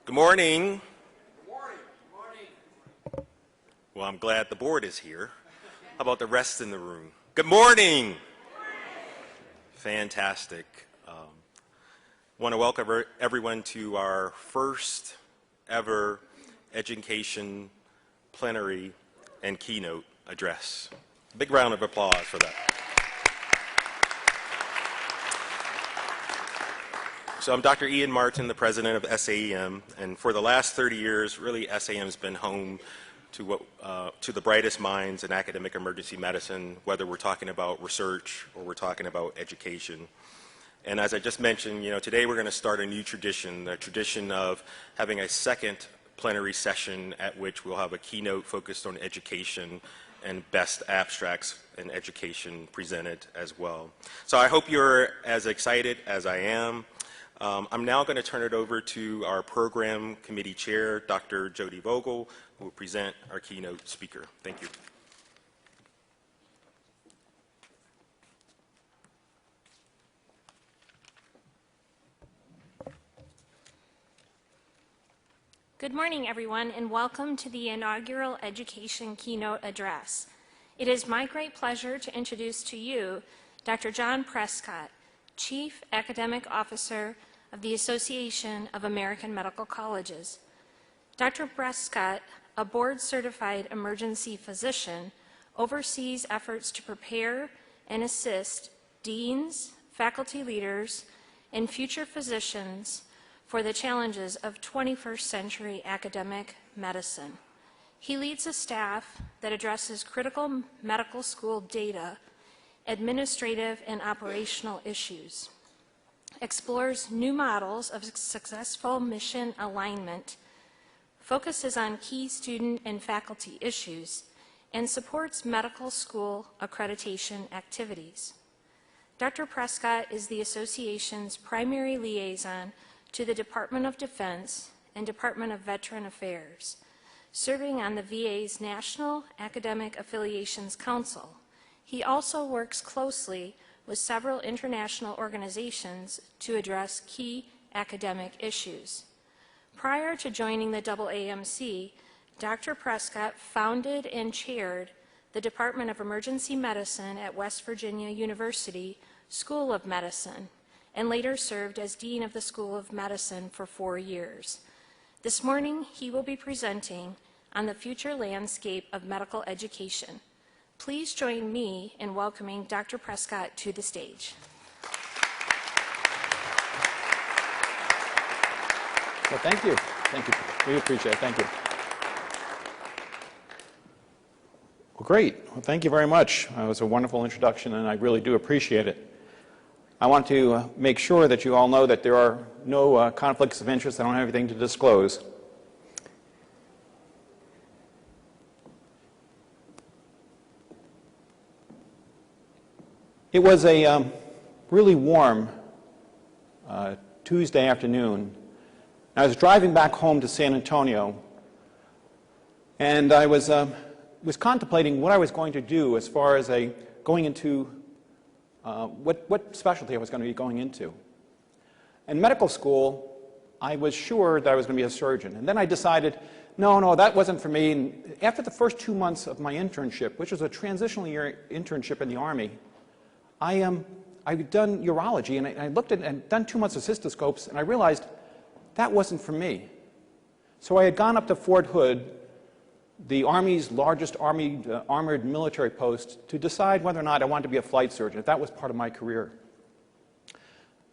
Good morning. Good morning. Good morning. Well, I'm glad the board is here. How about the rest in the room? Good morning. Good morning. Fantastic. Want to welcome everyone to our first ever education plenary and keynote address. Big round of applause for that. So I'm Dr. Ian Martin, the president of SAEM, and for the last 30 years, really SAEM's been home to the brightest minds in academic emergency medicine, whether we're talking about research or we're talking about education. And as I just mentioned, today we're going to start a new tradition, the tradition of having a second plenary session at which we'll have a keynote focused on education and best abstracts in education presented as well. So I hope you're as excited as I am. I'm now going to turn it over to our program committee chair, Dr. Jody Vogel, who will present our keynote speaker. Thank you. Good morning, everyone, and welcome to the inaugural Education Keynote Address. It is my great pleasure to introduce to you Dr. John Prescott, Chief Academic Officer of the Association of American Medical Colleges. Dr. Prescott, a board-certified emergency physician, oversees efforts to prepare and assist deans, faculty leaders, and future physicians for the challenges of 21st century academic medicine. He leads a staff that addresses critical medical school data, administrative and operational issues, explores new models of successful mission alignment, focuses on key student and faculty issues, and supports medical school accreditation activities. Dr. Prescott is the association's primary liaison to the Department of Defense and Department of Veteran Affairs, serving on the VA's National Academic Affiliations Council. He also works closely with several international organizations to address key academic issues. Prior to joining the AAMC, Dr. Prescott founded and chaired the Department of Emergency Medicine at West Virginia University School of Medicine, and later served as Dean of the School of Medicine for 4 years. This morning, he will be presenting on the future landscape of medical education. Please join me in welcoming Dr. Prescott to the stage. Well, thank you. Thank you. We appreciate it. Thank you. Well, great. Well, thank you very much. It was a wonderful introduction, and I really do appreciate it. I want to make sure that you all know that there are no conflicts of interest. I don't have anything to disclose. It was a really warm Tuesday afternoon. I was driving back home to San Antonio, and I was contemplating what I was going to do as far as going into what specialty I was going to be going into. In medical school, I was sure that I was going to be a surgeon. And then I decided, no, that wasn't for me. And after the first 2 months of my internship, which was a transitional year internship in the Army, I'd done urology, and I looked at and done 2 months of cystoscopes, and I realized that wasn't for me. So I had gone up to Fort Hood, the Army's largest armored military post, to decide whether or not I wanted to be a flight surgeon, if that was part of my career.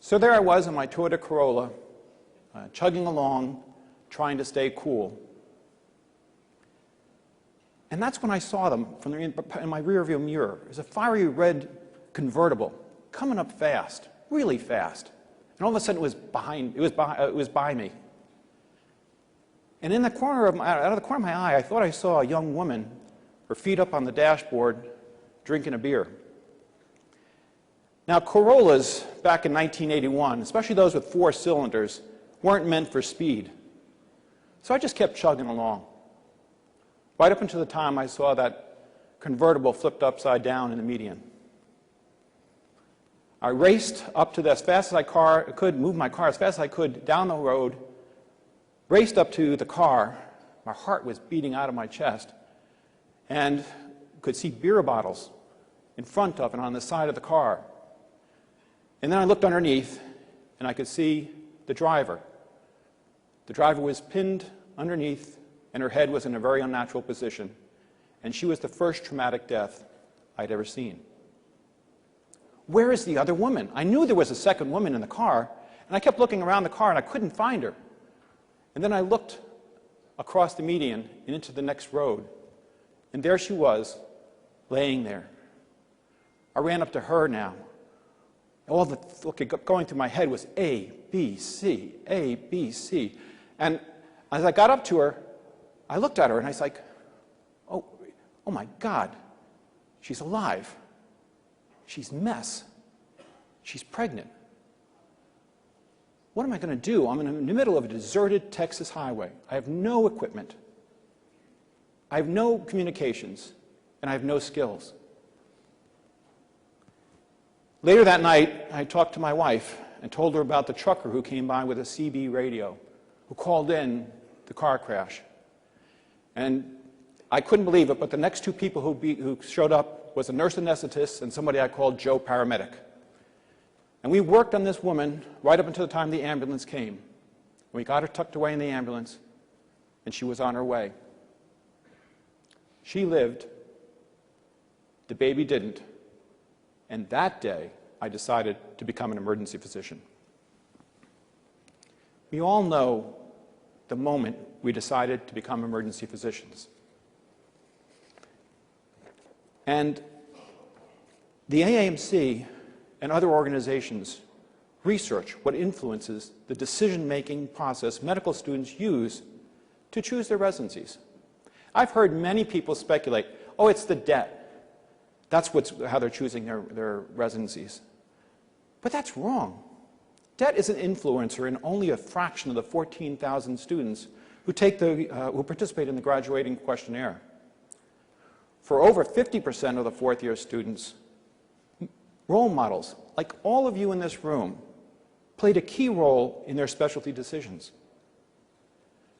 So there I was in my Toyota Corolla, chugging along, trying to stay cool. And that's when I saw them in my rearview mirror. It was a fiery red convertible coming up fast, really fast. And all of a sudden it was by me. And out of the corner of my eye, I thought I saw a young woman, her feet up on the dashboard, drinking a beer. Now, Corollas back in 1981, especially those with 4 cylinders, weren't meant for speed. So I just kept chugging along, right up until the time I saw that convertible flipped upside down in the median. I raced up to that as fast as I could, moved my car as fast as I could down the road, raced up to the car. My heart was beating out of my chest, and could see beer bottles in front of and on the side of the car. And then I looked underneath, and I could see the driver. The driver was pinned underneath, and her head was in a very unnatural position, and she was the first traumatic death I'd ever seen. Where is the other woman? I knew there was a second woman in the car, and I kept looking around the car, and I couldn't find her. And then I looked across the median and into the next road, and there she was, laying there. I ran up to her now. All the going through my head was A, B, C, A, B, C. And as I got up to her, I looked at her, and I was like, oh my God, she's alive. She's a mess. She's pregnant. What am I going to do? I'm in the middle of a deserted Texas highway. I have no equipment. I have no communications, and I have no skills. Later that night, I talked to my wife and told her about the trucker who came by with a CB radio, who called in the car crash. And I couldn't believe it, but the next two people who showed up was a nurse anesthetist and somebody I called Joe Paramedic. And we worked on this woman right up until the time the ambulance came. We got her tucked away in the ambulance, and she was on her way. She lived. The baby didn't. And that day, I decided to become an emergency physician. We all know the moment we decided to become emergency physicians. And the AAMC and other organizations research what influences the decision-making process medical students use to choose their residencies. I've heard many people speculate, oh, it's the debt. That's how they're choosing their residencies. But that's wrong. Debt is an influencer in only a fraction of the 14,000 students who participate in the graduating questionnaire. For over 50% of the fourth-year students, role models, like all of you in this room, played a key role in their specialty decisions.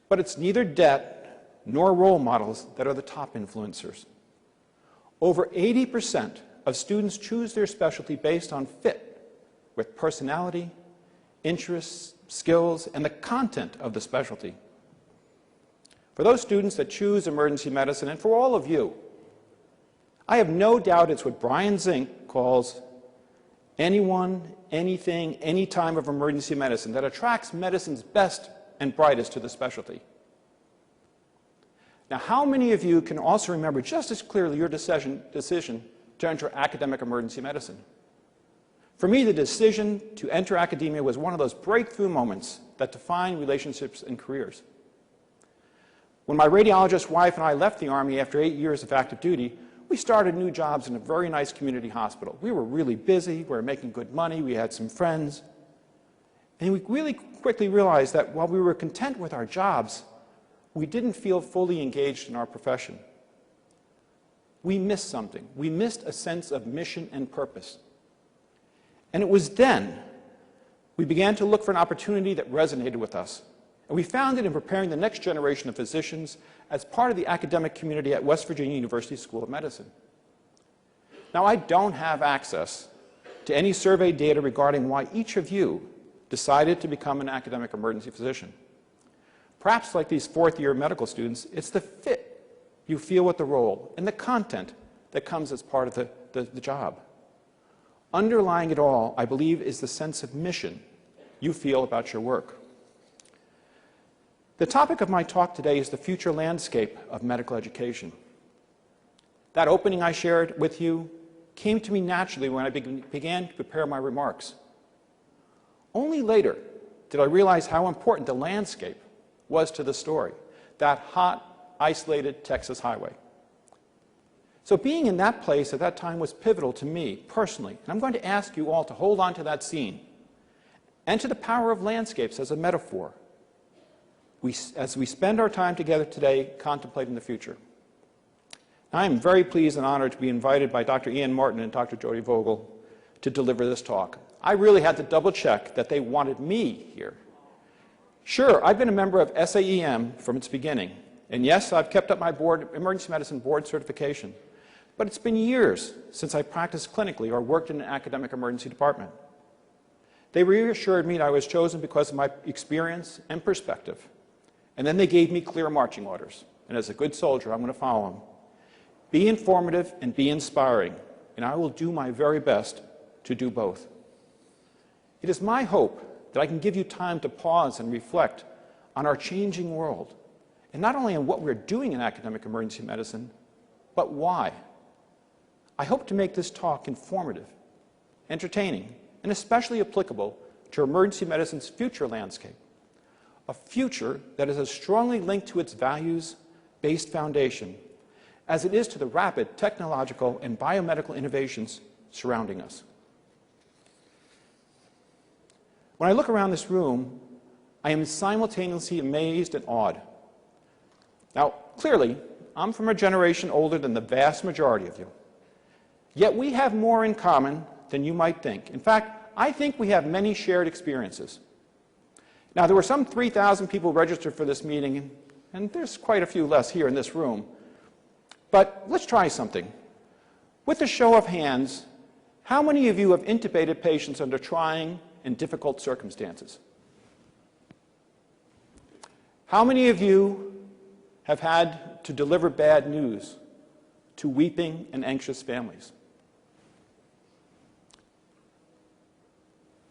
But it's neither debt nor role models that are the top influencers. Over 80% of students choose their specialty based on fit with personality, interests, skills, and the content of the specialty. For those students that choose emergency medicine, and for all of you, I have no doubt it's what Brian Zink calls anyone, anything, any time of emergency medicine that attracts medicine's best and brightest to the specialty. Now, how many of you can also remember just as clearly your decision to enter academic emergency medicine? For me, the decision to enter academia was one of those breakthrough moments that define relationships and careers. When my radiologist wife and I left the Army after 8 years of active duty, we started new jobs in a very nice community hospital. We were really busy, we were making good money, we had some friends. And we really quickly realized that while we were content with our jobs, we didn't feel fully engaged in our profession. We missed something. We missed a sense of mission and purpose. And it was then we began to look for an opportunity that resonated with us. And we found it in preparing the next generation of physicians as part of the academic community at West Virginia University School of Medicine. Now, I don't have access to any survey data regarding why each of you decided to become an academic emergency physician. Perhaps like these fourth-year medical students, it's the fit you feel with the role and the content that comes as part of the job. Underlying it all, I believe, is the sense of mission you feel about your work. The topic of my talk today is the future landscape of medical education. That opening I shared with you came to me naturally when I began to prepare my remarks. Only later did I realize how important the landscape was to the story, that hot, isolated Texas highway. So being in that place at that time was pivotal to me personally, and I'm going to ask you all to hold on to that scene and to the power of landscapes as a metaphor as we spend our time together today contemplating the future. I am very pleased and honored to be invited by Dr. Ian Martin and Dr. Jody Vogel to deliver this talk. I really had to double check that they wanted me here. Sure, I've been a member of SAEM from its beginning, and yes, I've kept up my emergency medicine board certification, but it's been years since I practiced clinically or worked in an academic emergency department. They reassured me that I was chosen because of my experience and perspective, and then they gave me clear marching orders, and as a good soldier, I'm going to follow them. Be informative and be inspiring, and I will do my very best to do both. It is my hope that I can give you time to pause and reflect on our changing world, and not only on what we're doing in academic emergency medicine, but why. I hope to make this talk informative, entertaining, and especially applicable to emergency medicine's future landscape, a future that is as strongly linked to its values-based foundation as it is to the rapid technological and biomedical innovations surrounding us. When I look around this room, I am simultaneously amazed and awed. Now, clearly, I'm from a generation older than the vast majority of you. Yet we have more in common than you might think. In fact, I think we have many shared experiences. Now, there were some 3,000 people registered for this meeting, and there's quite a few less here in this room. But let's try something. With a show of hands, how many of you have intubated patients under trying and difficult circumstances? How many of you have had to deliver bad news to weeping and anxious families?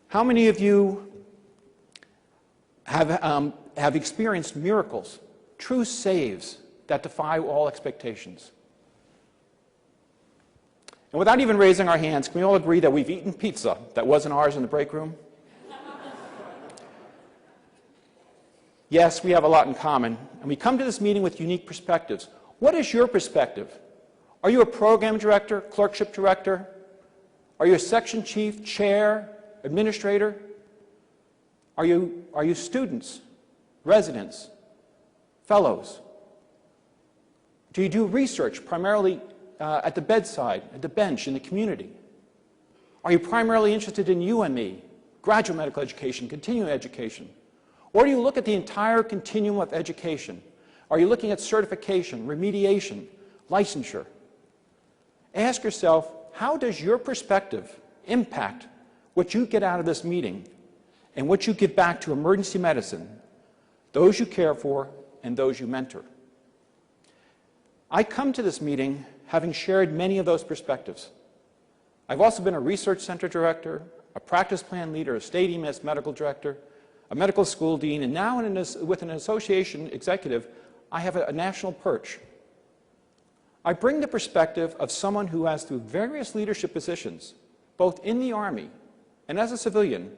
How many of you have experienced miracles, true saves that defy all expectations? And without even raising our hands, can we all agree that we've eaten pizza that wasn't ours in the break room? Yes, we have a lot in common, and we come to this meeting with unique perspectives. What is your perspective? Are you a program director, clerkship director? Are you a section chief, chair, administrator? Are you students, residents, fellows? Do you do research primarily at the bedside, at the bench, in the community? Are you primarily interested in you and me, graduate medical education, continuing education? Or do you look at the entire continuum of education? Are you looking at certification, remediation, licensure? Ask yourself, how does your perspective impact what you get out of this meeting and what you give back to emergency medicine, those you care for and those you mentor? I come to this meeting having shared many of those perspectives. I've also been a research center director, a practice plan leader, a state EMS medical director, a medical school dean, and now with an association executive, I have a national perch. I bring the perspective of someone who has, through various leadership positions, both in the Army and as a civilian,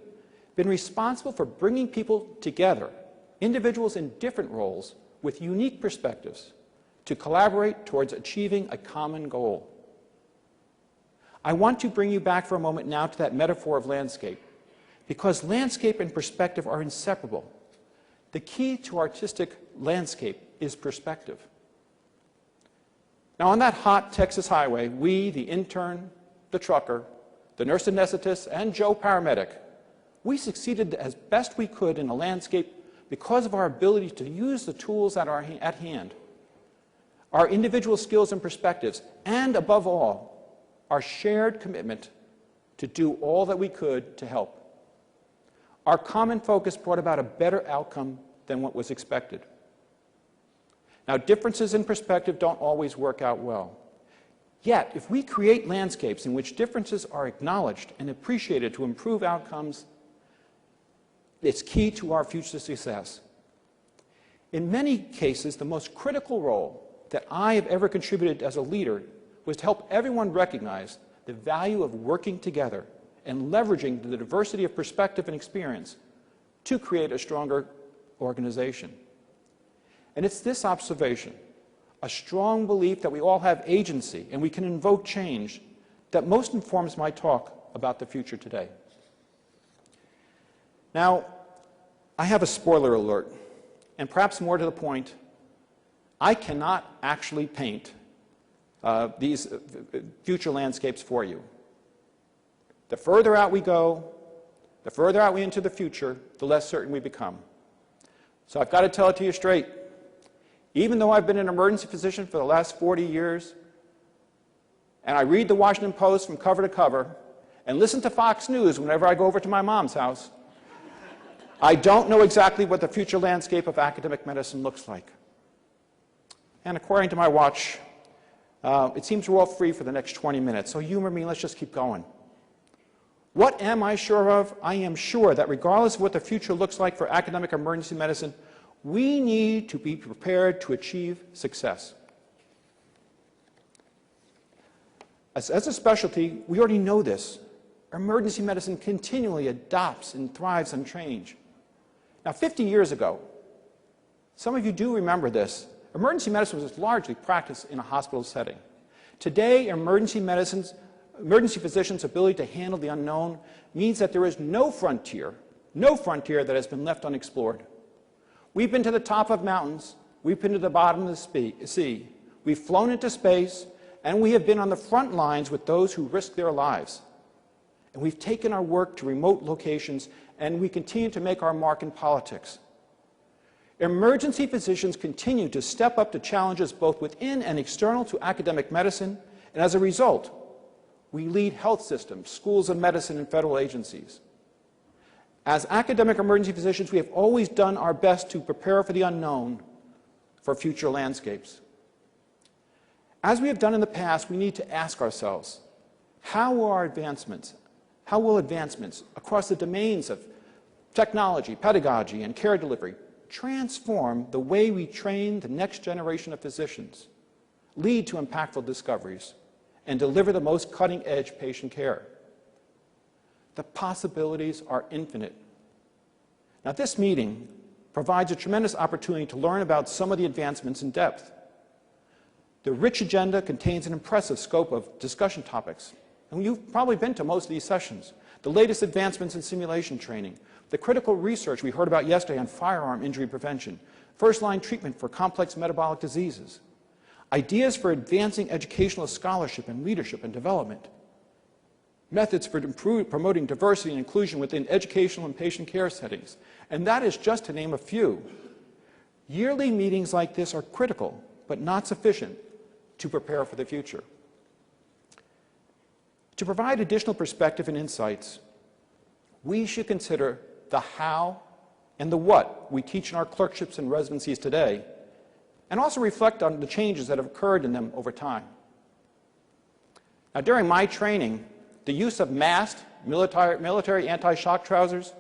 been responsible for bringing people together, individuals in different roles with unique perspectives, to collaborate towards achieving a common goal. I want to bring you back for a moment now to that metaphor of landscape, because landscape and perspective are inseparable. The key to artistic landscape is perspective. Now, on that hot Texas highway, we, the intern, the trucker, the nurse anesthetist, and Joe paramedic, we succeeded as best we could in a landscape because of our ability to use the tools at hand, our individual skills and perspectives, and above all, our shared commitment to do all that we could to help. Our common focus brought about a better outcome than what was expected. Now, differences in perspective don't always work out well. Yet, if we create landscapes in which differences are acknowledged and appreciated to improve outcomes, it's key to our future success. In many cases, the most critical role that I have ever contributed as a leader was to help everyone recognize the value of working together and leveraging the diversity of perspective and experience to create a stronger organization. And it's this observation, a strong belief that we all have agency and we can invoke change, that most informs my talk about the future today. Now, I have a spoiler alert, and perhaps more to the point, I cannot actually paint these future landscapes for you. The further out we go, the further out we into the future, the less certain we become. So I've got to tell it to you straight. Even though I've been an emergency physician for the last 40 years, and I read the Washington Post from cover to cover, and listen to Fox News whenever I go over to my mom's house, I don't know exactly what the future landscape of academic medicine looks like. And according to my watch, it seems we're all free for the next 20 minutes, so humor me, let's just keep going. What am I sure of? I am sure that regardless of what the future looks like for academic emergency medicine, we need to be prepared to achieve success. As a specialty, we already know this. Emergency medicine continually adopts and thrives on change. Now, 50 years ago, some of you do remember this, emergency medicine was largely practiced in a hospital setting. Today, emergency physicians' ability to handle the unknown means that there is no frontier that has been left unexplored. We've been to the top of mountains, we've been to the bottom of the sea, we've flown into space, and we have been on the front lines with those who risk their lives. And we've taken our work to remote locations, and we continue to make our mark in politics. Emergency physicians continue to step up to challenges both within and external to academic medicine, and as a result, we lead health systems, schools of medicine, and federal agencies. As academic emergency physicians, we have always done our best to prepare for the unknown for future landscapes. As we have done in the past, we need to ask ourselves, how will advancements across the domains of technology, pedagogy, and care delivery transform the way we train the next generation of physicians, lead to impactful discoveries, and deliver the most cutting-edge patient care? The possibilities are infinite. Now, this meeting provides a tremendous opportunity to learn about some of the advancements in depth. The rich agenda contains an impressive scope of discussion topics, and you've probably been to most of these sessions. The latest advancements in simulation training, the critical research we heard about yesterday on firearm injury prevention, first-line treatment for complex metabolic diseases, ideas for advancing educational scholarship and leadership and development, methods for promoting diversity and inclusion within educational and patient care settings, and that is just to name a few. Yearly meetings like this are critical, but not sufficient to prepare for the future. To provide additional perspective and insights, we should consider the how and the what we teach in our clerkships and residencies today, and also reflect on the changes that have occurred in them over time. Now, during my training, the use of masked military anti-shock trousers,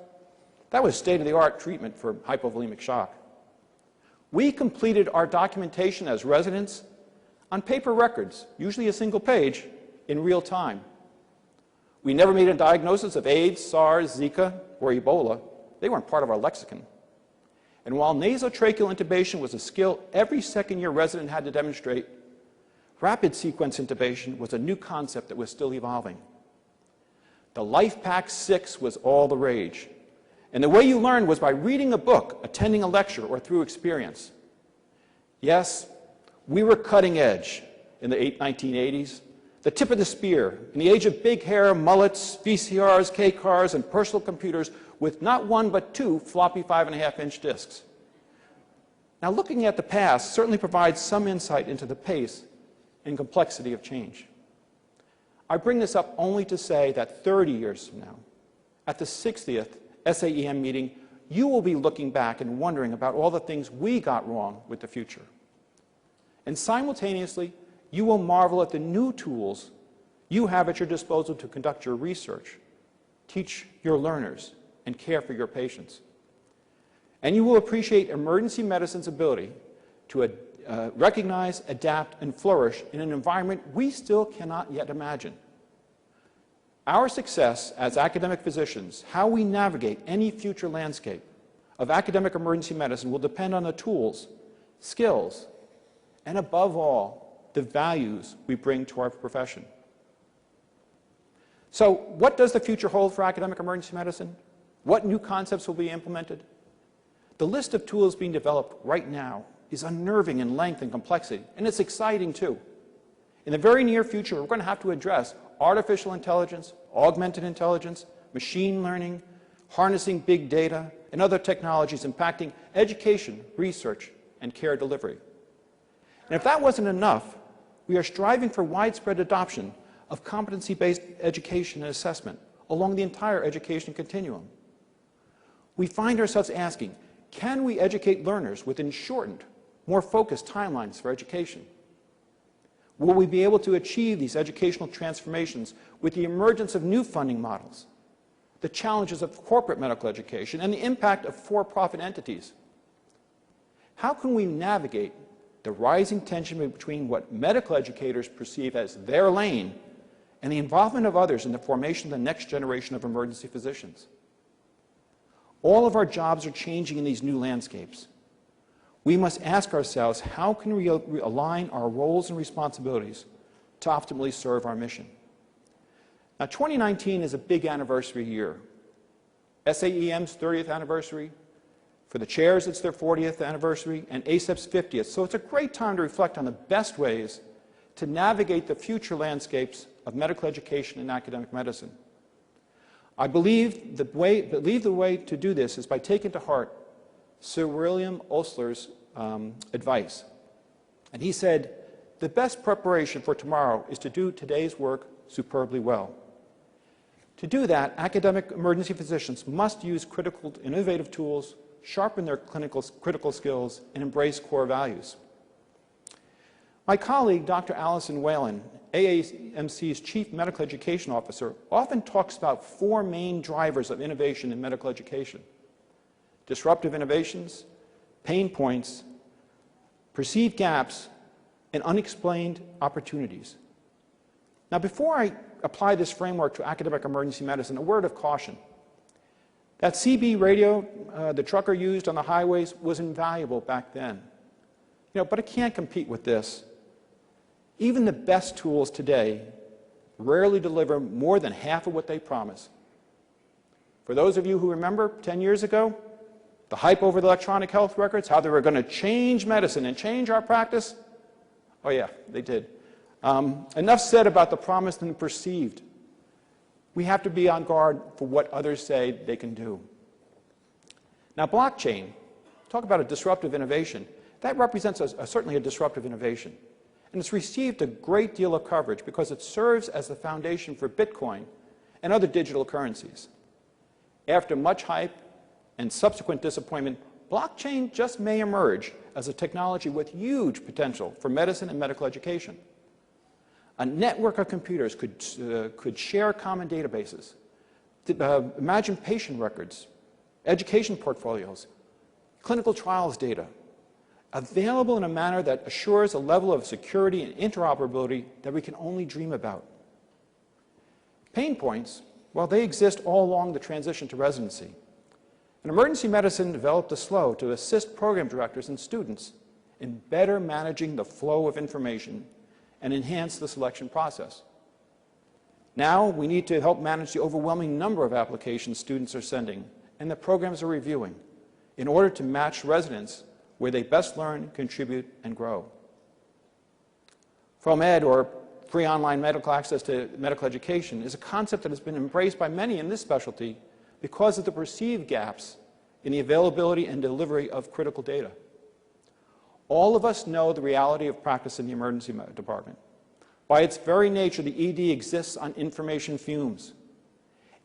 that was state-of-the-art treatment for hypovolemic shock. We completed our documentation as residents on paper records, usually a single page, in real time. We never made a diagnosis of AIDS, SARS, Zika, or Ebola. They weren't part of our lexicon. And while nasotracheal intubation was a skill every second-year resident had to demonstrate, rapid sequence intubation was a new concept that was still evolving. The LifePak 6 was all the rage. And the way you learned was by reading a book, attending a lecture, or through experience. Yes, we were cutting edge in the 1980s, the tip of the spear, in the age of big hair, mullets, VCRs, K-cars, and personal computers with not one but two floppy 5.5-inch discs. Now, looking at the past certainly provides some insight into the pace and complexity of change. I bring this up only to say that 30 years from now, at the 60th SAEM meeting, you will be looking back and wondering about all the things we got wrong with the future. And simultaneously, you will marvel at the new tools you have at your disposal to conduct your research, teach your learners, and care for your patients. And you will appreciate emergency medicine's ability to recognize, adapt, and flourish in an environment we still cannot yet imagine. Our success as academic physicians, how we navigate any future landscape of academic emergency medicine, will depend on the tools, skills, and above all, the values we bring to our profession. So, what does the future hold for academic emergency medicine? What new concepts will be implemented? The list of tools being developed right now is unnerving in length and complexity, and it's exciting too. In the very near future, we're going to have to address artificial intelligence, augmented intelligence, machine learning, harnessing big data, and other technologies impacting education, research, and care delivery. And if that wasn't enough, we are striving for widespread adoption of competency-based education and assessment along the entire education continuum. We find ourselves asking, can we educate learners within shortened, more focused timelines for education? Will we be able to achieve these educational transformations with the emergence of new funding models, the challenges of corporate medical education, and the impact of for-profit entities? How can we navigate the rising tension between what medical educators perceive as their lane and the involvement of others in the formation of the next generation of emergency physicians? All of our jobs are changing in these new landscapes. We must ask ourselves, how can we align our roles and responsibilities to optimally serve our mission? Now, 2019 is a big anniversary year. SAEM's 30th anniversary. For the chairs, it's their 40th anniversary, and ACEP's 50th. So it's a great time to reflect on the best ways to navigate the future landscapes of medical education and academic medicine. I believe the way to do this is by taking to heart Sir William Osler's advice. And he said, the best preparation for tomorrow is to do today's work superbly well. To do that, academic emergency physicians must use critical, innovative tools, sharpen their critical skills, and embrace core values. My colleague, Dr. Allison Whalen, AAMC's Chief Medical Education Officer, often talks about four main drivers of innovation in medical education: disruptive innovations, pain points, perceived gaps, and unexplained opportunities. Now, before I apply this framework to academic emergency medicine, a word of caution. That CB radio the trucker used on the highways was invaluable back then. But it can't compete with this. Even the best tools today rarely deliver more than half of what they promise. For those of you who remember 10 years ago, the hype over the electronic health records, how they were going to change medicine and change our practice, oh yeah, they did. Enough said about the promised and the perceived. We have to be on guard for what others say they can do. Now, blockchain, talk about a disruptive innovation. That represents certainly a disruptive innovation. And it's received a great deal of coverage because it serves as the foundation for Bitcoin and other digital currencies. After much hype and subsequent disappointment, blockchain just may emerge as a technology with huge potential for medicine and medical education. A network of computers could share common databases. Imagine patient records, education portfolios, clinical trials data, available in a manner that assures a level of security and interoperability that we can only dream about. Pain points, well, they exist all along the transition to residency. And emergency medicine developed a SLO to assist program directors and students in better managing the flow of information and enhance the selection process. Now we need to help manage the overwhelming number of applications students are sending and the programs are reviewing in order to match residents where they best learn, contribute, and grow. ProMed, or free online medical access to medical education, is a concept that has been embraced by many in this specialty because of the perceived gaps in the availability and delivery of critical data. All of us know the reality of practice in the emergency department. By its very nature, the ED exists on information fumes.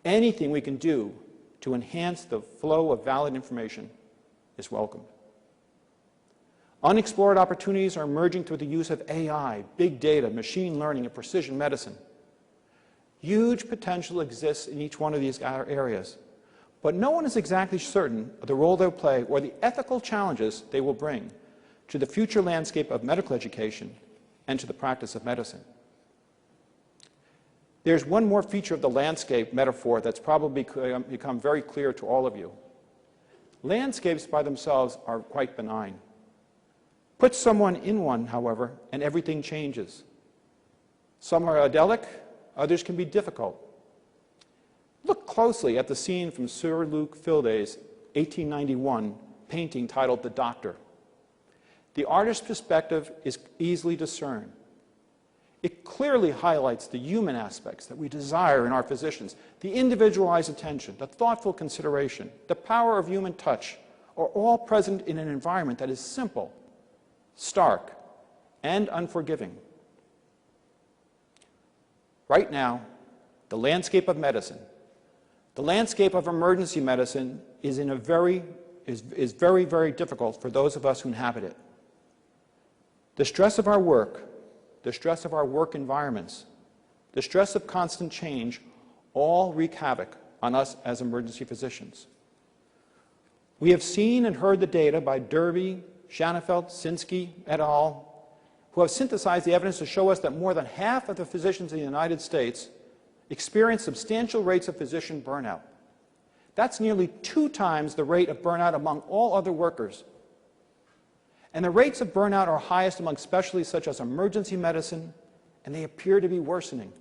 Anything we can do to enhance the flow of valid information is welcomed. Unexplored opportunities are emerging through the use of AI, big data, machine learning, and precision medicine. Huge potential exists in each one of these areas, but no one is exactly certain of the role they'll play or the ethical challenges they will bring to the future landscape of medical education and to the practice of medicine. There's one more feature of the landscape metaphor that's probably become very clear to all of you. Landscapes by themselves are quite benign. Put someone in one, however, and everything changes. Some are idyllic, others can be difficult. Look closely at the scene from Sir Luke Filday's 1891 painting titled The Doctor. The artist's perspective is easily discerned. It clearly highlights the human aspects that we desire in our physicians. The individualized attention, the thoughtful consideration, the power of human touch are all present in an environment that is simple, stark, and unforgiving. Right now, the landscape of medicine, the landscape of emergency medicine is very, very difficult for those of us who inhabit it. The stress of our work, the stress of our work environments, the stress of constant change all wreak havoc on us as emergency physicians. We have seen and heard the data by Derby, Shanafelt, Sinsky, et al., who have synthesized the evidence to show us that more than half of the physicians in the United States experience substantial rates of physician burnout. That's nearly 2 times the rate of burnout among all other workers. And the rates of burnout are highest among specialties such as emergency medicine, and they appear to be worsening.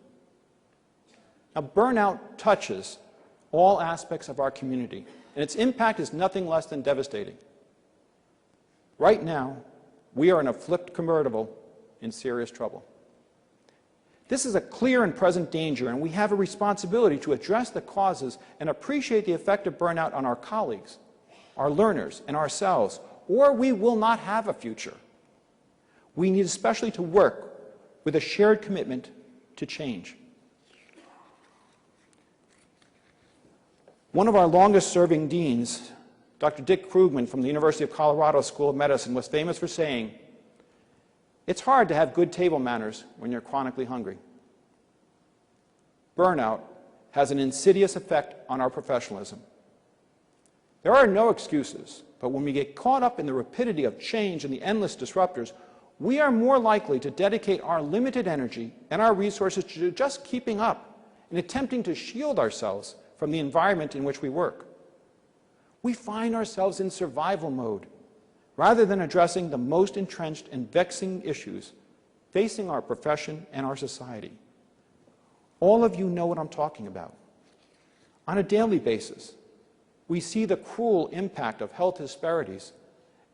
Now, burnout touches all aspects of our community, and its impact is nothing less than devastating. Right now, we are in a flipped convertible in serious trouble. This is a clear and present danger, and we have a responsibility to address the causes and appreciate the effect of burnout on our colleagues, our learners, and ourselves, or we will not have a future. We need especially to work with a shared commitment to change. One of our longest-serving deans, Dr. Dick Krugman from the University of Colorado School of Medicine, was famous for saying, "It's hard to have good table manners when you're chronically hungry." Burnout has an insidious effect on our professionalism. There are no excuses, but when we get caught up in the rapidity of change and the endless disruptors, we are more likely to dedicate our limited energy and our resources to just keeping up and attempting to shield ourselves from the environment in which we work. We find ourselves in survival mode rather than addressing the most entrenched and vexing issues facing our profession and our society. All of you know what I'm talking about. On a daily basis, we see the cruel impact of health disparities,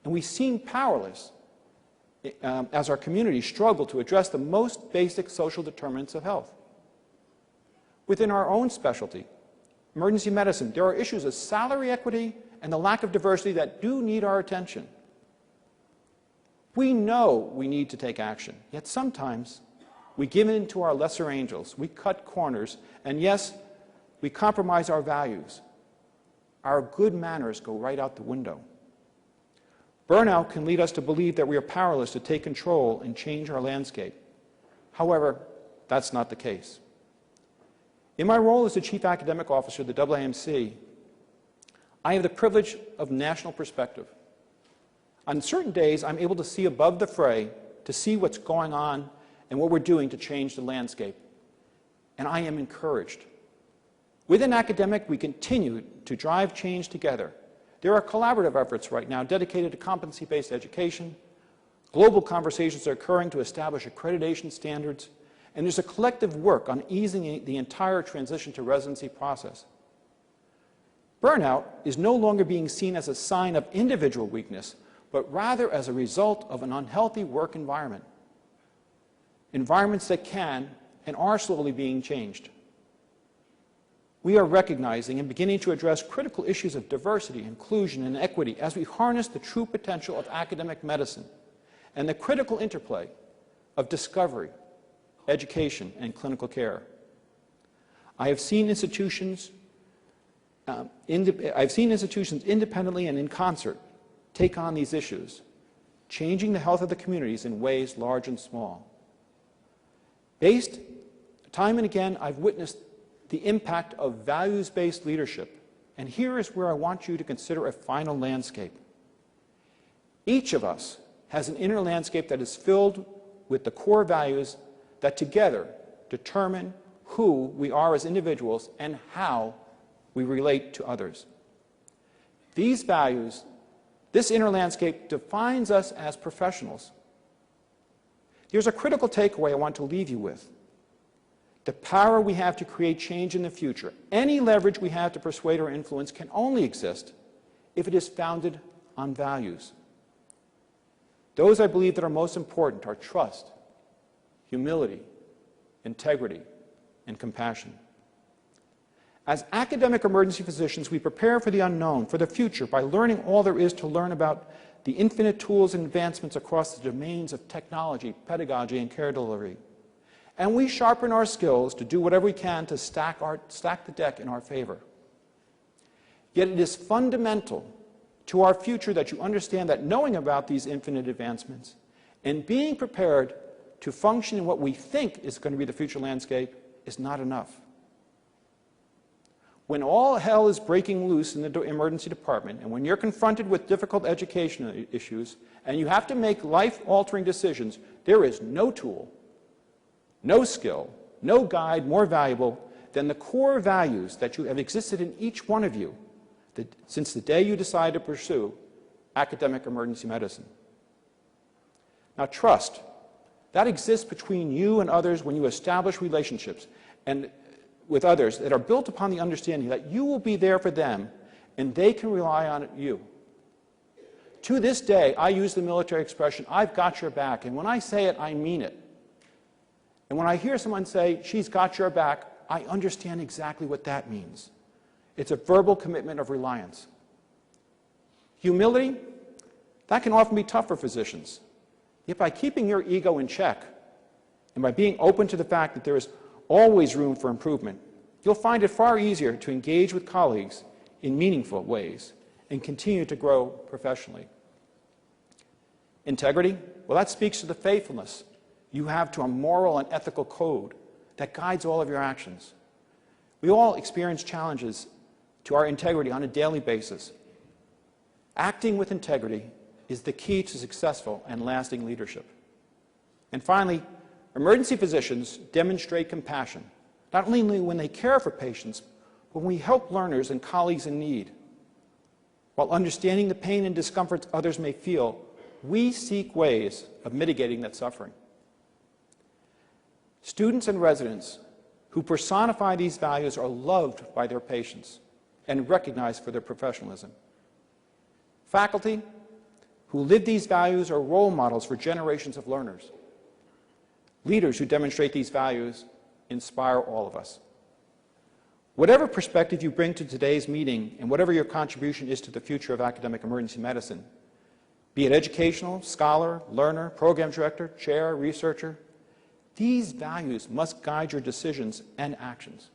and we seem powerless as our communities struggle to address the most basic social determinants of health. Within our own specialty, emergency medicine, there are issues of salary equity and the lack of diversity that do need our attention. We know we need to take action, yet sometimes we give in to our lesser angels, we cut corners, and yes, we compromise our values. Our good manners go right out the window. Burnout can lead us to believe that we are powerless to take control and change our landscape. However, that's not the case. In my role as the Chief Academic Officer of the AAMC, I have the privilege of national perspective. On certain days, I'm able to see above the fray, to see what's going on and what we're doing to change the landscape. And I am encouraged. Within academic, we continue to drive change together. There are collaborative efforts right now dedicated to competency-based education. Global conversations are occurring to establish accreditation standards. And there's a collective work on easing the entire transition to residency process. Burnout is no longer being seen as a sign of individual weakness, but rather as a result of an unhealthy work environment. Environments that can and are slowly being changed. We are recognizing and beginning to address critical issues of diversity, inclusion, and equity as we harness the true potential of academic medicine and the critical interplay of discovery, education, and clinical care. I have seen institutions independently and in concert take on these issues, changing the health of the communities in ways large and small. Time and again, I've witnessed the impact of values-based leadership, and here is where I want you to consider a final landscape. Each of us has an inner landscape that is filled with the core values that together determine who we are as individuals and how we relate to others. These values, this inner landscape, defines us as professionals. Here's a critical takeaway I want to leave you with. The power we have to create change in the future, any leverage we have to persuade or influence, can only exist if it is founded on values. Those I believe that are most important are trust, humility, integrity, and compassion. As academic emergency physicians, we prepare for the unknown, for the future, by learning all there is to learn about the infinite tools and advancements across the domains of technology, pedagogy, and care delivery. And we sharpen our skills to do whatever we can to stack the deck in our favor. Yet it is fundamental to our future that you understand that knowing about these infinite advancements and being prepared to function in what we think is going to be the future landscape is not enough. When all hell is breaking loose in the emergency department, and when you're confronted with difficult educational issues, and you have to make life-altering decisions, there is no tool, no skill, no guide more valuable than the core values that have existed in each one of you since the day you decided to pursue academic emergency medicine. Now, trust, that exists between you and others when you establish relationships and with others that are built upon the understanding that you will be there for them and they can rely on you. To this day, I use the military expression, "I've got your back," and when I say it, I mean it. And when I hear someone say, "She's got your back," I understand exactly what that means. It's a verbal commitment of reliance. Humility, that can often be tough for physicians. Yet by keeping your ego in check and by being open to the fact that there is always room for improvement, you'll find it far easier to engage with colleagues in meaningful ways and continue to grow professionally. Integrity, well, that speaks to the faithfulness you have to a moral and ethical code that guides all of your actions. We all experience challenges to our integrity on a daily basis. Acting with integrity is the key to successful and lasting leadership. And finally, emergency physicians demonstrate compassion, not only when they care for patients, but when we help learners and colleagues in need. While understanding the pain and discomforts others may feel, we seek ways of mitigating that suffering. Students and residents who personify these values are loved by their patients and recognized for their professionalism. Faculty who live these values are role models for generations of learners. Leaders who demonstrate these values inspire all of us. Whatever perspective you bring to today's meeting and whatever your contribution is to the future of academic emergency medicine, be it educational, scholar, learner, program director, chair, researcher, these values must guide your decisions and actions.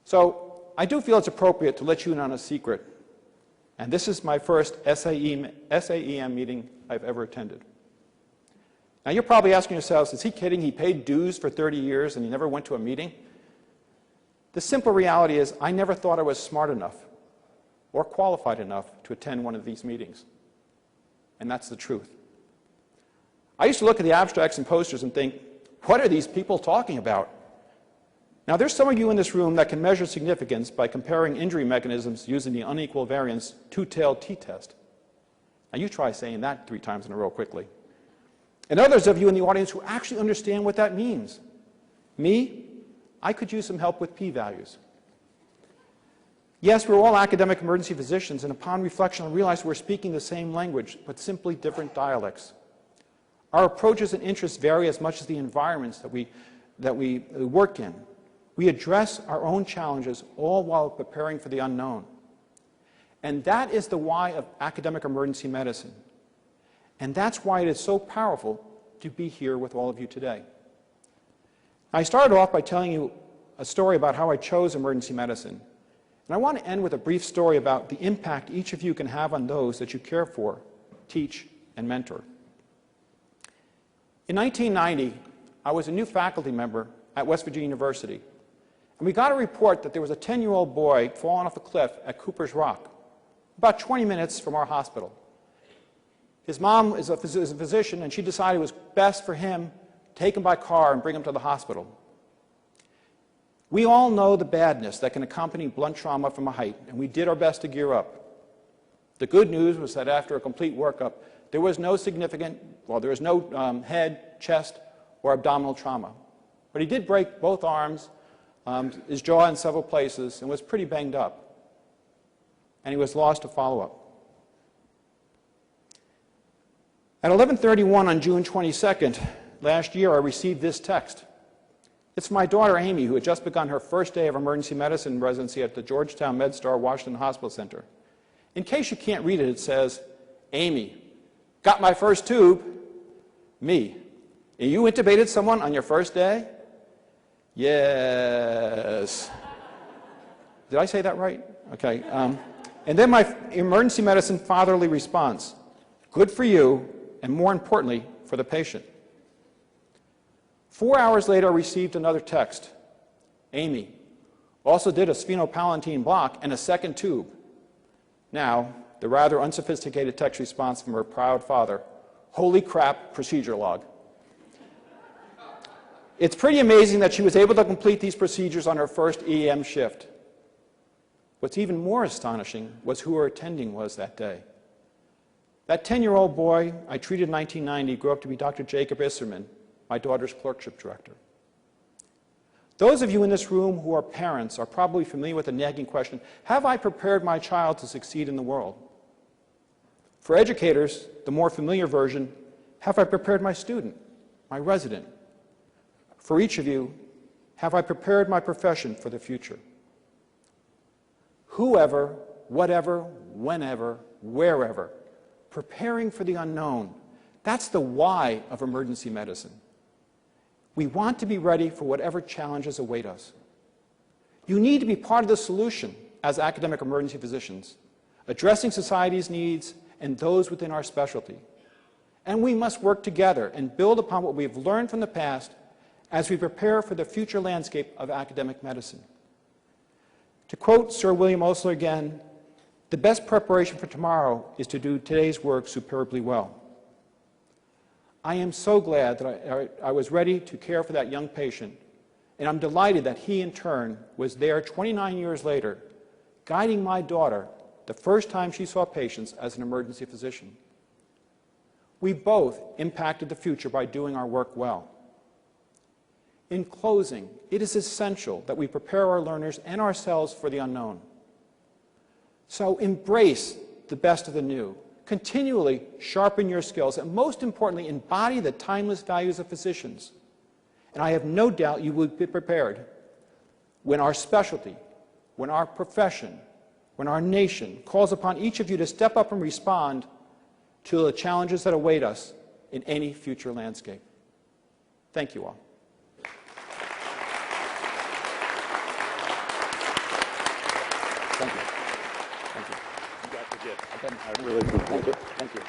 So I do feel it's appropriate to let you in on a secret, and this is my first SAEM meeting I've ever attended. Now, you're probably asking yourselves, is he kidding? He paid dues for 30 years and he never went to a meeting? The simple reality is I never thought I was smart enough or qualified enough to attend one of these meetings. And that's the truth. I used to look at the abstracts and posters and think, what are these people talking about? Now, there's some of you in this room that can measure significance by comparing injury mechanisms using the unequal variance two-tailed t-test. Now, you try saying that 3 times in a row quickly. And others of you in the audience who actually understand what that means. Me, I could use some help with p-values. Yes, we're all academic emergency physicians, and upon reflection, I realize we're speaking the same language, but simply different dialects. Our approaches and interests vary as much as the environments that we work in. We address our own challenges, all while preparing for the unknown. And that is the why of academic emergency medicine. And that's why it is so powerful to be here with all of you today. I started off by telling you a story about how I chose emergency medicine. And I want to end with a brief story about the impact each of you can have on those that you care for, teach, and mentor. In 1990, I was a new faculty member at West Virginia University. And we got a report that there was a 10-year-old boy falling off a cliff at Cooper's Rock, about 20 minutes from our hospital. His mom is a physician, and she decided it was best for him to take him by car and bring him to the hospital. We all know the badness that can accompany blunt trauma from a height, and we did our best to gear up. The good news was that after a complete workup, there was no head, chest, or abdominal trauma. But he did break both arms, his jaw in several places, and was pretty banged up. And he was lost to follow-up. At 11:31 on June 22nd, last year, I received this text. It's from my daughter, Amy, who had just begun her first day of emergency medicine residency at the Georgetown MedStar Washington Hospital Center. In case you can't read it, it says, Amy, got my first tube. Me, and you intubated someone on your first day? Yes. Did I say that right? Okay. And then my emergency medicine fatherly response. Good for you, and more importantly, for the patient. 4 hours later, I received another text. Amy also did a sphenopalatine block and a second tube. Now, the rather unsophisticated text response from her proud father. Holy crap, procedure log. It's pretty amazing that she was able to complete these procedures on her first EM shift. What's even more astonishing was who her attending was that day. That 10-year-old boy I treated in 1990 grew up to be Dr. Jacob Isserman, my daughter's clerkship director. Those of you in this room who are parents are probably familiar with the nagging question, have I prepared my child to succeed in the world? For educators, the more familiar version, have I prepared my student, my resident? For each of you, have I prepared my profession for the future? Whoever, whatever, whenever, wherever, preparing for the unknown, that's the why of emergency medicine. We want to be ready for whatever challenges await us. You need to be part of the solution as academic emergency physicians, addressing society's needs and those within our specialty. And we must work together and build upon what we've learned from the past as we prepare for the future landscape of academic medicine. To quote Sir William Osler again, the best preparation for tomorrow is to do today's work superbly well. I am so glad that I was ready to care for that young patient, and I'm delighted that he, in turn, was there 29 years later, guiding my daughter the first time she saw patients as an emergency physician. We both impacted the future by doing our work well. In closing, it is essential that we prepare our learners and ourselves for the unknown. So embrace the best of the new. Continually sharpen your skills, and most importantly, embody the timeless values of physicians. And I have no doubt you will be prepared when our specialty, when our profession, when our nation calls upon each of you to step up and respond to the challenges that await us in any future landscape. Thank you all. Thank you. Thank you. You got the gift. I really appreciate it. Thank you.